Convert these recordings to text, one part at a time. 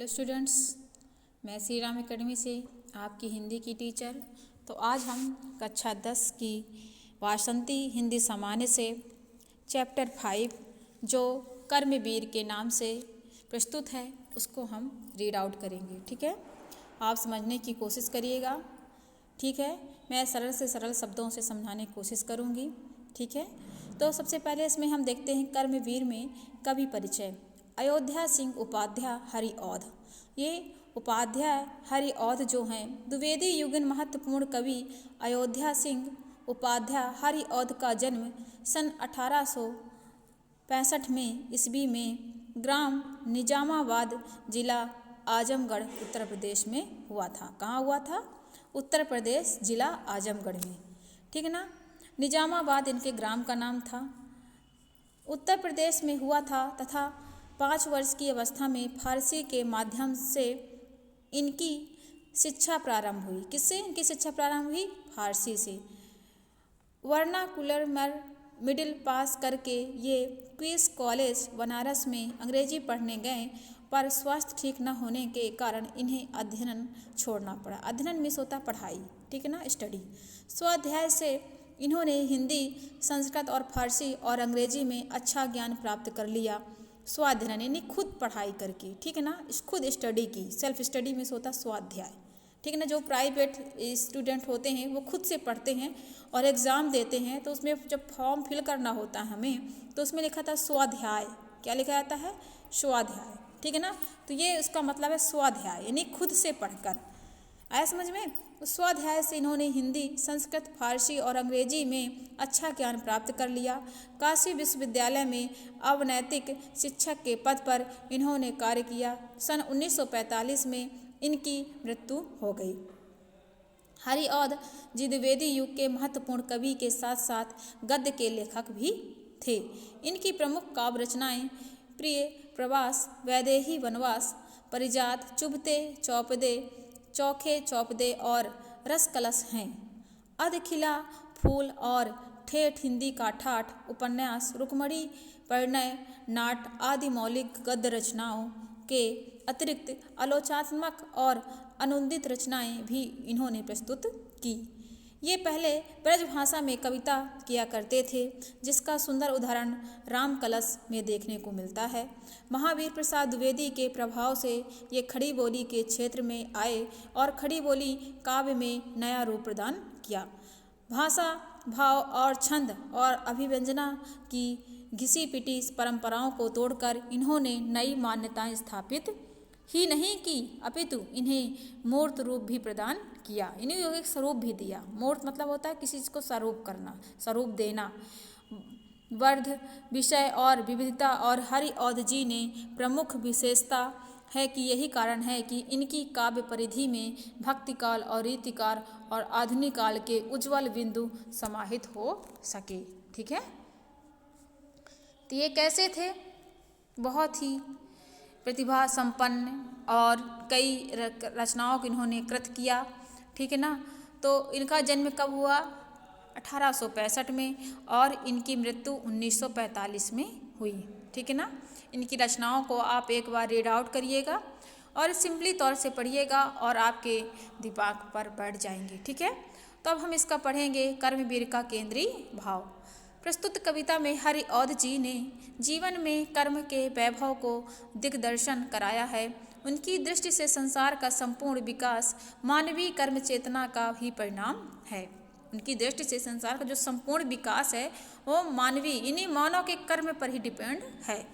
Hello students, मैं Shri Ram academy से आपकी हिंदी की टीचर। तो आज हम कक्षा 10 की वासंती हिंदी सामान्य से चैप्टर 5 जो कर्मवीर के नाम से प्रस्तुत है उसको हम रीड आउट करेंगे। ठीक है, आप समझने की कोशिश करिएगा। ठीक है, मैं सरल से सरल शब्दों से समझाने की कोशिश करूँगी। ठीक है, तो सबसे पहले इसमें हम देखते हैं कर्मवीर में कवि परिचय। अयोध्या सिंह उपाध्याय हरिऔध। ये उपाध्याय हरिऔध जो हैं द्विवेदी युगन महत्वपूर्ण कवि अयोध्या सिंह उपाध्याय हरिऔध का जन्म सन 1865 में ईस्वी में ग्राम निजामाबाद जिला आजमगढ़ उत्तर प्रदेश में हुआ था। कहाँ हुआ था? उत्तर प्रदेश जिला आजमगढ़ में। ठीक है ना, निजामाबाद इनके ग्राम का नाम था। उत्तर प्रदेश में हुआ था तथा 5 वर्ष की अवस्था में फारसी के माध्यम से इनकी शिक्षा प्रारंभ हुई। किससे इनकी शिक्षा प्रारंभ हुई? फारसी से। वर्नाकुलर मिडिल पास करके ये क्वींस कॉलेज बनारस में अंग्रेजी पढ़ने गए, पर स्वास्थ्य ठीक न होने के कारण इन्हें अध्ययन छोड़ना पड़ा। अध्ययन मिस होता पढ़ाई, ठीक है ना, स्टडी। स्वाध्याय से इन्होंने हिंदी, संस्कृत और फारसी और अंग्रेजी में अच्छा ज्ञान प्राप्त कर लिया। स्वाध्ययन यानी खुद पढ़ाई करके, ठीक है ना, खुद स्टडी की, सेल्फ स्टडी में होता स्वाध्याय। ठीक है ना, जो प्राइवेट स्टूडेंट होते हैं वो खुद से पढ़ते हैं और एग्ज़ाम देते हैं, तो उसमें जब फॉर्म फिल करना होता है हमें, तो उसमें लिखा था स्वाध्याय। क्या लिखा जाता है? स्वाध्याय। ठीक है ना, तो ये उसका मतलब है स्वाध्याय यानी खुद से पढ़कर। आया समझ में? स्वाध्याय से इन्होंने हिंदी, संस्कृत, फारसी और अंग्रेजी में अच्छा ज्ञान प्राप्त कर लिया। काशी विश्वविद्यालय में अवैतनिक शिक्षक के पद पर इन्होंने कार्य किया। सन 1945 में इनकी मृत्यु हो गई। हरिऔध जी द्विवेदी युग के महत्वपूर्ण कवि के साथ साथ गद्य के लेखक भी थे। इनकी प्रमुख काव्य रचनाएं प्रिय प्रवास, वैदेही वनवास, परिजात, चुभते चौपदे, चौखे चौपदे और रस कलश हैं। अधखिला फूल और ठेठ हिंदी का ठाठ, उपन्यास, रुक्मणी, परिणय, नाट आदि मौलिक गद्य रचनाओं के अतिरिक्त आलोचनात्मक और अनुदित रचनाएं भी इन्होंने प्रस्तुत की। ये पहले ब्रज भाषा में कविता किया करते थे, जिसका सुंदर उदाहरण राम कलश में देखने को मिलता है। महावीर प्रसाद द्विवेदी के प्रभाव से ये खड़ी बोली के क्षेत्र में आए और खड़ी बोली काव्य में नया रूप प्रदान किया। भाषा, भाव और छंद और अभिव्यंजना की घिसी पिटी परंपराओं को तोड़कर इन्होंने नई मान्यताएं स्थापित ही नहीं की, अपितु इन्हें मूर्त रूप भी प्रदान किया। इन्हें एक स्वरूप भी दिया। मूर्त मतलब होता है किसी चीज़ को स्वरूप करना, स्वरूप देना। वर्ध, विषय और विविधता और हरिऔध जी ने प्रमुख विशेषता है कि यही कारण है कि इनकी काव्य परिधि में भक्तिकाल और रीतिकाल और आधुनिक काल के उज्ज्वल बिंदु समाहित हो सके। ठीक है, तो ये कैसे थे? बहुत ही प्रतिभा संपन्न और कई रचनाओं को इन्होंने कृत किया। ठीक है ना, तो इनका जन्म कब हुआ? 1865 में और इनकी मृत्यु 1945 में हुई। ठीक है ना, इनकी रचनाओं को आप एक बार रीड आउट करिएगा और सिंपली तौर से पढ़िएगा और आपके दिमाग पर बैठ जाएंगे। ठीक है, तो अब हम इसका पढ़ेंगे कर्मवीर का केंद्रीय भाव। प्रस्तुत कविता में हरिऔध जी ने जीवन में कर्म के वैभव को दिग्दर्शन कराया है। उनकी दृष्टि से संसार का संपूर्ण विकास मानवीय कर्म चेतना का ही परिणाम है। उनकी दृष्टि से संसार का जो संपूर्ण विकास है वो मानवीय इन्हीं मानव के कर्म पर ही डिपेंड है।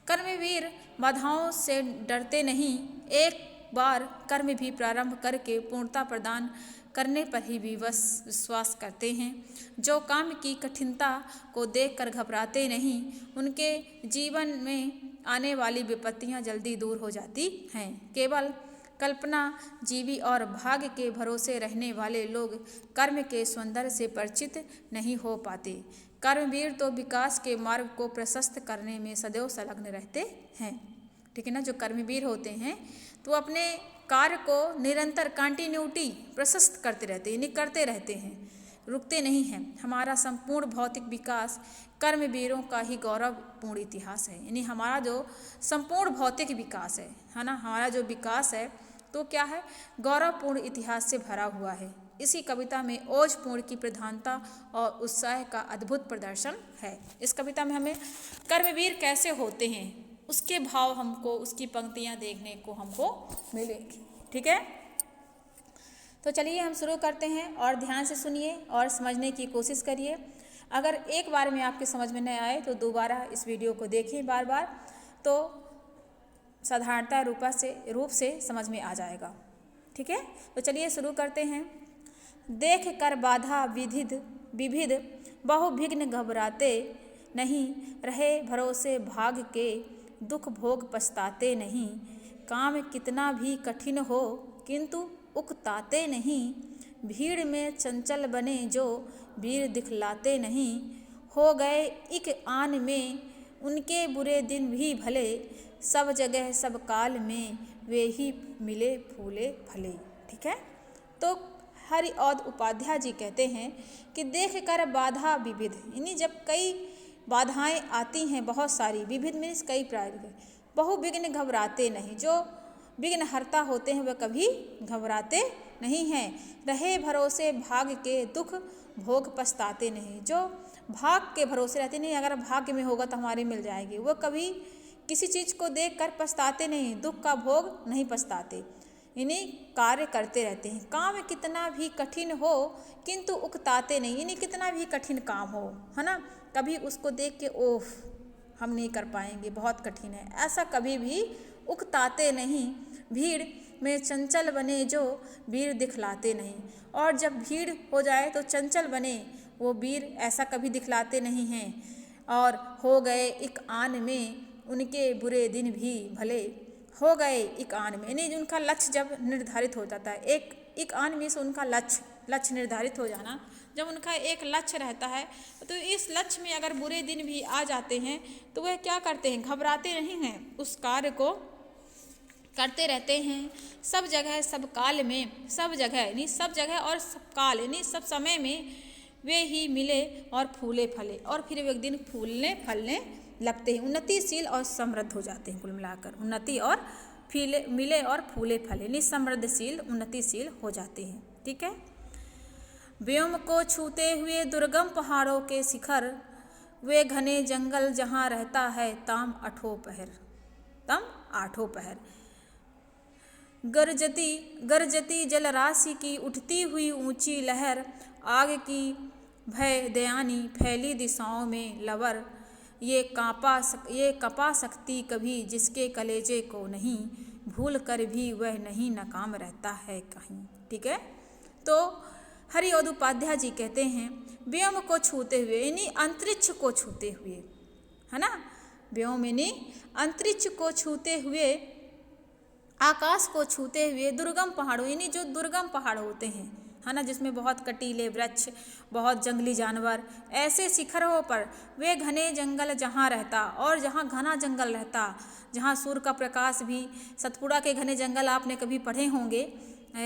कर्मवीर बाधाओं से डरते नहीं, एक बार कर्म भी प्रारंभ करके पूर्णता प्रदान करने पर ही विश्वास करते हैं। जो काम की कठिनता को देखकर घबराते नहीं, उनके जीवन में आने वाली विपत्तियां जल्दी दूर हो जाती हैं। केवल कल्पना जीवी और भाग्य के भरोसे रहने वाले लोग कर्म के सौंदर्य से परिचित नहीं हो पाते। कर्मवीर तो विकास के मार्ग को प्रशस्त करने में सदैव संलग्न रहते हैं। ठीक है ना, जो कर्मवीर होते हैं तो अपने कार्य को निरंतर कंटिन्यूटी प्रशस्त करते रहते हैं, यानी करते रहते हैं, रुकते नहीं हैं। हमारा संपूर्ण भौतिक विकास कर्मवीरों का ही गौरवपूर्ण इतिहास है। यानी हमारा जो संपूर्ण भौतिक विकास है ना, हमारा जो विकास है तो क्या है, गौरवपूर्ण इतिहास से भरा हुआ है। इसी कविता में ओजपूर्ण की प्रधानता और उत्साह का अद्भुत प्रदर्शन है। इस कविता में हमें कर्मवीर कैसे होते हैं उसके भाव हमको, उसकी पंक्तियाँ देखने को हमको मिलेगी। ठीक है, तो चलिए हम शुरू करते हैं और ध्यान से सुनिए और समझने की कोशिश करिए। अगर एक बार में आपके समझ में नहीं आए तो दोबारा इस वीडियो को देखें बार बार, तो साधारणता रूप से समझ में आ जाएगा। ठीक है, तो चलिए शुरू करते हैं। देख कर बाधा विविध बहुविघ्न घबराते नहीं, रहे भरोसे भाग के दुख भोग पछताते नहीं। काम कितना भी कठिन हो किंतु उकताते नहीं, भीड़ में चंचल बने जो वीर दिखलाते नहीं। हो गए एक आन में उनके बुरे दिन भी भले, सब जगह सब काल में वे ही मिले फूले फले। ठीक है, तो हरिऔध उपाध्याय जी कहते हैं कि देख कर बाधा विविध, यानी जब कई बाधाएं आती हैं बहुत सारी, विविध मीन्स कई प्रकार के, बहुविघ्न घबराते नहीं, जो विघ्न हर्ता होते हैं वह कभी घबराते नहीं हैं। रहे भरोसे भाग के दुख भोग पछताते नहीं, जो भाग के भरोसे रहते नहीं, अगर भाग्य में होगा तो हमारे मिल जाएगी, वो कभी किसी चीज़ को देख कर पछताते नहीं, दुख का भोग नहीं पछताते, यानी कार्य करते रहते हैं। काम कितना भी कठिन हो किंतु उकताते नहीं, यानी कितना भी कठिन काम हो, है ना, कभी उसको देख के ओह हम नहीं कर पाएंगे, बहुत कठिन है, ऐसा कभी भी उकताते नहीं। भीड़ में चंचल बने जो वीर दिखलाते नहीं, और जब भीड़ हो जाए तो चंचल बने वो वीर, ऐसा कभी दिखलाते नहीं हैं। और हो गए एक आन में उनके बुरे दिन भी भले, हो गए एक आन में, यानी उनका लक्ष्य जब निर्धारित हो जाता है, एक आन में से उनका लक्ष्य निर्धारित हो जाना, जब उनका एक लक्ष्य रहता है तो इस लक्ष्य में अगर बुरे दिन भी आ जाते हैं तो वह क्या करते हैं, घबराते नहीं हैं, उस कार्य को करते रहते हैं। सब जगह सब काल में, सब जगह यानी सब जगह और सब काल यानी सब समय में वे ही मिले और फूले फले, और फिर एक दिन फूलने फलने लगते हैं, उन्नतिशील और समृद्ध हो जाते हैं। कुल मिलाकर उन्नति और मिले और फूले फले यानी समृद्धशील उन्नतिशील हो जाते हैं। ठीक है, व्योम को छूते हुए दुर्गम पहाड़ों के शिखर, वे घने जंगल जहाँ रहता है तम आठों पहर। गरजती जलराशि की उठती हुई ऊंची लहर, आग की भय दयानी फैली दिशाओं में लवर, ये कपा सकती कभी जिसके कलेजे को नहीं, भूल कर भी वह नहीं नाकाम रहता है कहीं। ठीक है, तो हरिऔध उपाध्याय जी कहते हैं व्योम को छूते हुए यानी अंतरिक्ष को छूते हुए, है ना, व्योम यानी अंतरिक्ष को छूते हुए, आकाश को छूते हुए, दुर्गम पहाड़ों यानी जो दुर्गम पहाड़ होते हैं, है ना, जिसमें बहुत कटीले वृक्ष, बहुत जंगली जानवर, ऐसे शिखरों पर वे घने जंगल जहाँ रहता, और जहाँ घना जंगल रहता, जहाँ सूर्य का प्रकाश भी, सतपुड़ा के घने जंगल आपने कभी पढ़े होंगे,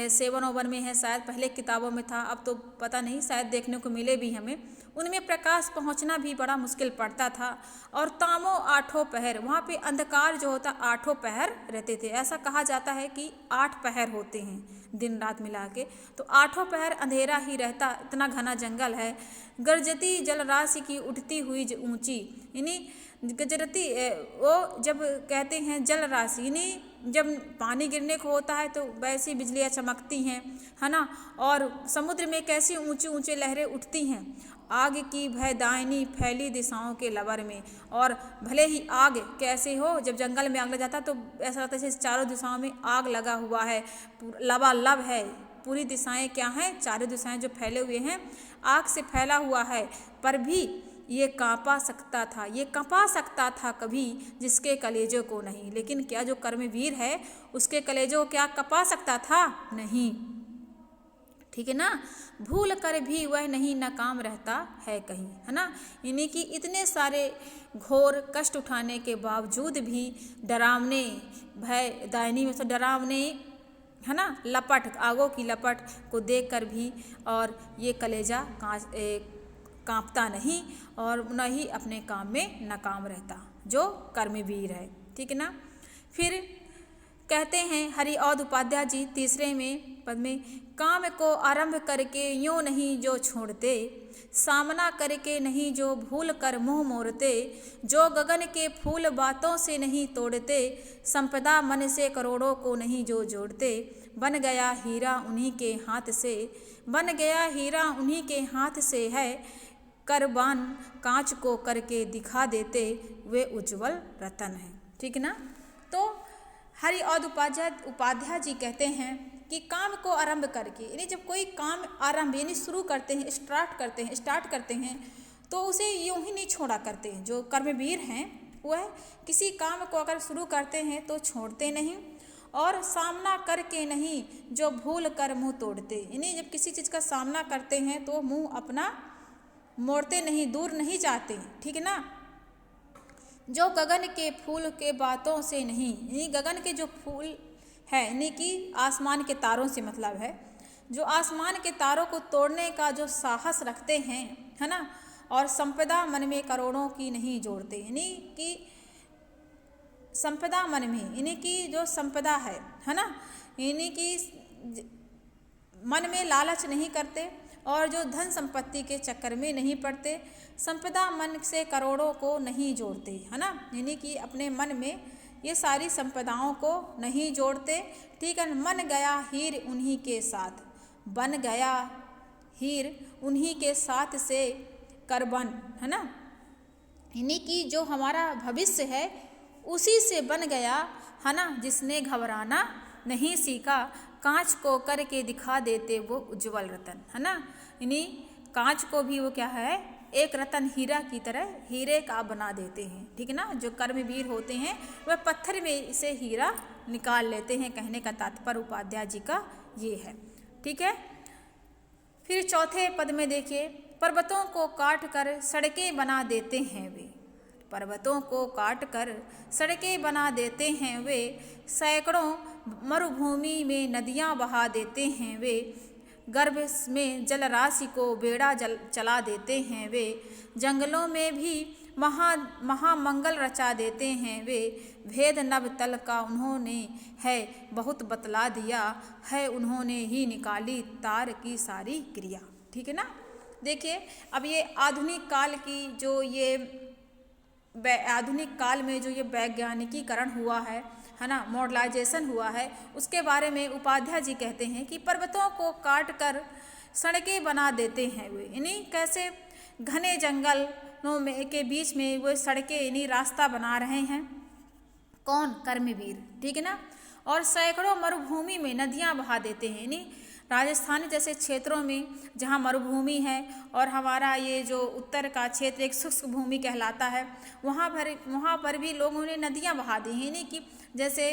7 में है शायद, पहले किताबों में था, अब तो पता नहीं, शायद देखने को मिले भी हमें, उनमें प्रकाश पहुंचना भी बड़ा मुश्किल पड़ता था। और तामो आठों पहर, वहाँ पे अंधकार जो होता 8 पहर रहते थे, ऐसा कहा जाता है कि 8 पहर होते हैं दिन रात मिला के, तो 8 पहर अंधेरा ही रहता, इतना घना जंगल है। गरजती जलराशि की उठती हुई ऊंची, यानी गजरती वो जब कहते हैं जल राशि, यानी जब पानी गिरने को होता है तो वैसी बिजलियाँ चमकती हैं, है ना, और समुद्र में कैसी ऊंची ऊंची लहरें उठती हैं, आग की भयदायनी फैली दिशाओं के लवर में, और भले ही आग कैसे हो, जब जंगल में आग लग जाता तो ऐसा लगता है जैसे चारों दिशाओं में आग लगा हुआ है, लबालब है, पूरी दिशाएं क्या हैं, चारों दिशाएं जो फैले हुए हैं आग से फैला हुआ है, पर भी ये कांपा सकता था कभी जिसके कलेजों को नहीं। लेकिन क्या जो कर्मवीर है उसके कलेजों को क्या कपा सकता था, नहीं। ठीक है ना, भूल कर भी वह नहीं नाकाम रहता है कहीं, है ना, यानी कि इतने सारे घोर कष्ट उठाने के बावजूद भी डरावने भय दायनी में से डरावने, है ना, लपट, आगों की लपट को देखकर भी और ये कलेजा कांपता नहीं और न ही अपने काम में नाकाम रहता, जो कर्मवीर है। ठीक है ना। फिर कहते हैं हरिऔध उपाध्याय जी तीसरे में पद में, काम को आरंभ करके यूं नहीं जो छोड़ते, सामना करके नहीं जो भूल कर मुंह मोड़ते, जो गगन के फूल बातों से नहीं तोड़ते, संपदा मन से करोड़ों को नहीं जो जोड़ते, बन गया हीरा उन्हीं के हाथ से, बन गया हीरा उन्हीं के हाथ से है, करबान कांच को करके दिखा देते, वे उज्जवल रतन है। ठीक ना। तो हरिऔध उपाध्याय जी कहते हैं कि काम को आरंभ करके, यानी जब कोई काम आरंभ यानी शुरू करते हैं, स्टार्ट करते हैं तो उसे यूं ही नहीं छोड़ा करते हैं। जो कर्मवीर हैं वह किसी काम को अगर शुरू करते हैं तो छोड़ते नहीं, और सामना करके नहीं जो भूल कर मुंह तोड़ते, यानी जब किसी चीज़ का सामना करते हैं तो मुंह अपना मोड़ते नहीं, दूर नहीं जाते। ठीक है ना। जो गगन के फूल के बातों से नहीं, यानी गगन के जो फूल है यानी कि आसमान के तारों से मतलब है, जो आसमान के तारों को तोड़ने का जो साहस रखते हैं, है ना, और संपदा मन में करोड़ों की नहीं जोड़ते, यानी कि संपदा मन में यानी कि जो संपदा है ना, यानी कि मन में लालच नहीं करते और जो धन संपत्ति के चक्कर में नहीं पड़ते, संपदा मन से करोड़ों को नहीं जोड़ते, है ना, यानी कि अपने मन में ये सारी संपदाओं को नहीं जोड़ते। ठीक है। मन गया हीर उन्हीं के साथ, बन गया हीर उन्हीं के साथ से करबन, है ना, यानी कि जो हमारा भविष्य है उसी से बन गया, है ना, जिसने घबराना नहीं सीखा, कांच को करके दिखा देते वो उज्जवल रतन, है ना, यानी कांच को भी वो क्या है, एक रतन हीरा की तरह हीरे का बना देते हैं। ठीक है ना। जो कर्मवीर होते हैं वह पत्थर में से हीरा निकाल लेते हैं, कहने का तात्पर्य उपाध्याय जी का ये है। ठीक है। फिर चौथे पद में देखिए, पर्वतों को काट कर सड़कें बना देते हैं वे, पर्वतों को काट कर सड़कें बना देते हैं वे, सैकड़ों मरुभूमि में नदियां बहा देते हैं वे, गर्भ में जल राशि को बेड़ा चला देते हैं वे, जंगलों में भी महामंगल रचा देते हैं वे, भेद नभ तल का उन्होंने है बहुत बतला दिया है, उन्होंने ही निकाली तार की सारी क्रिया। ठीक है ना। देखिए अब ये आधुनिक काल की जो ये आधुनिक काल में जो ये वैज्ञानिकीकरण हुआ है ना, मॉडर्नाइजेशन हुआ है, उसके बारे में उपाध्याय जी कहते हैं कि पर्वतों को काट कर सड़कें बना देते हैं वे, यानी कैसे घने जंगलों में के बीच में वो सड़कें यानी रास्ता बना रहे हैं, कौन, कर्मवीर। ठीक है ना। और सैकड़ों मरुभूमि में नदियां बहा देते हैं, यानी राजस्थान जैसे क्षेत्रों में जहाँ मरुभूमि है और हमारा ये जो उत्तर का क्षेत्र एक शुष्क भूमि कहलाता है, वहाँ पर भी लोगों ने नदियाँ बहा दी हैं, यानी कि जैसे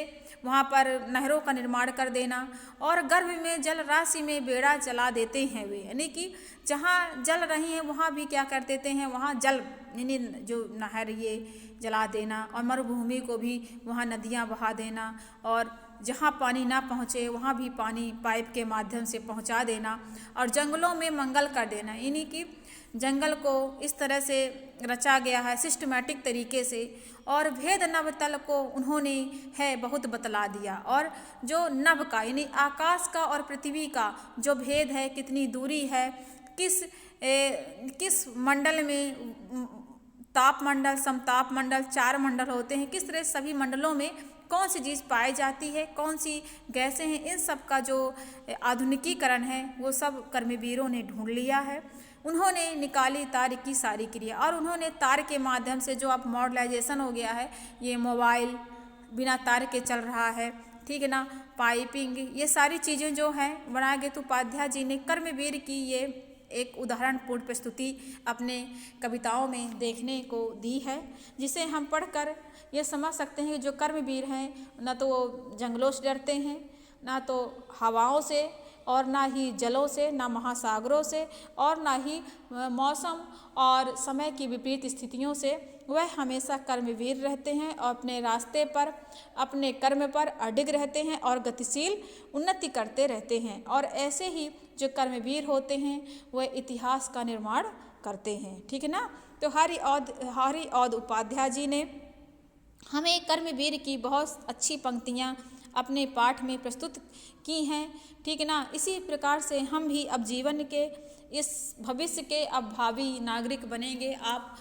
वहाँ पर नहरों का निर्माण कर देना, और गर्भ में जल राशि में बेड़ा चला देते हैं वे, यानी कि जहाँ जल रही हैं वहाँ भी क्या कर देते हैं, वहाँ जल यानी जो नहर ये जला देना, और मरुभूमि को भी वहाँ नदियाँ बहा देना, और जहाँ पानी ना पहुँचे वहाँ भी पानी पाइप के माध्यम से पहुँचा देना, और जंगलों में मंगल कर देना, यानी कि जंगल को इस तरह से रचा गया है सिस्टमैटिक तरीके से, और भेद नभ तल को उन्होंने है बहुत बतला दिया, और जो नभ का यानी आकाश का और पृथ्वी का जो भेद है, कितनी दूरी है, किस मंडल में ताप मंडल, समताप मंडल, 4 मंडल होते हैं, किस तरह सभी मंडलों में कौन सी चीज़ पाई जाती है, कौन सी गैसें हैं, इन सब का जो आधुनिकीकरण है वो सब कर्मवीरों ने ढूंढ लिया है। उन्होंने निकाली तार की सारी क्रिया, और उन्होंने तार के माध्यम से जो अब मॉडर्नाइजेशन हो गया है, ये मोबाइल बिना तार के चल रहा है, ठीक है ना, पाइपिंग, ये सारी चीज़ें जो हैं बनाए गए, तो उपाध्याय जी ने कर्मवीर की ये एक उदाहरणपूर्ण प्रस्तुति अपने कविताओं में देखने को दी है, जिसे हम पढ़कर ये समझ सकते हैं कि जो कर्मवीर हैं ना तो वो जंगलों से डरते हैं, ना तो हवाओं से, और ना ही जलों से, ना महासागरों से, और ना ही मौसम और समय की विपरीत स्थितियों से। वह हमेशा कर्मवीर रहते हैं और अपने रास्ते पर, अपने कर्म पर अडिग रहते हैं और गतिशील उन्नति करते रहते हैं। और ऐसे ही जो कर्मवीर होते हैं वह इतिहास का निर्माण करते हैं। ठीक है ना। तो हरि औध उपाध्याय जी ने हमें कर्मवीर की बहुत अच्छी पंक्तियाँ अपने पाठ में प्रस्तुत की हैं। ठीक है ना। इसी प्रकार से हम भी अब जीवन के इस भविष्य के अब भावी नागरिक बनेंगे। आप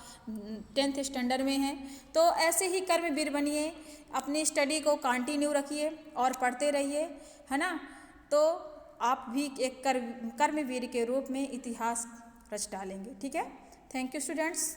10th स्टैंडर्ड में हैं तो ऐसे ही कर्मवीर बनिए, अपनी स्टडी को कंटिन्यू रखिए और पढ़ते रहिए, है ना। तो आप भी एक कर्मवीर के रूप में इतिहास रच डालेंगे। ठीक है। Thank you students.